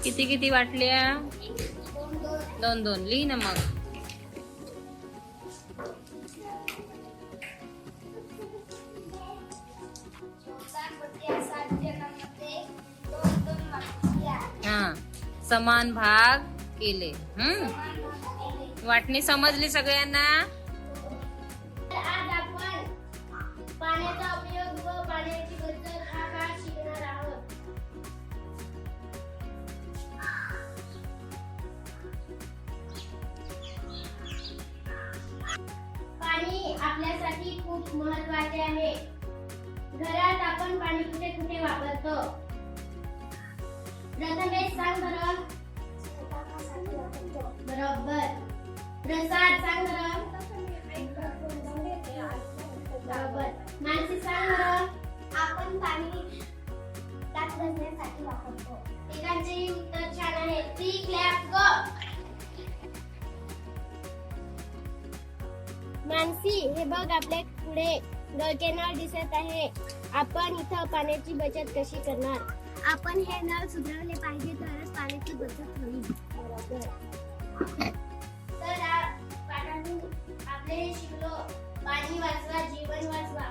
किती किती वाटल्या? 2-2 लिही ना मग. हा, समान भाग केले. वाटणी समजली सगळ्यांना? आज आपण पाण्याचा उपयोग व पाण्याची बचत हा पाठ शिकणार आहोत. पाणी आपल्यासाठी खूप महत्त्वाचे आहे. घरात आपण पाणी कुठे कुठे वापरतो? प्रथमेश सांग बरं. बरोबर. प्रसाद सांग बरं. बरोबर. मानसी सांग बरं. आपण पाणी दात घासण्यासाठी वापरतो. तिघांचेही उत्तर छान आहे. 3 क्लॅप गो. मानसी, हे बघ आपल्या पुढे गळकेनळ दिसत आहे. आपण इथं पाण्याची बचत कशी करणार? आपण हे नळ सुधारले पाहिजे तरच पाण्याची बचत होईल. बरोबर. तर पाठातून आपले शिकलो पाणी वाचवा जीवन वाचवा.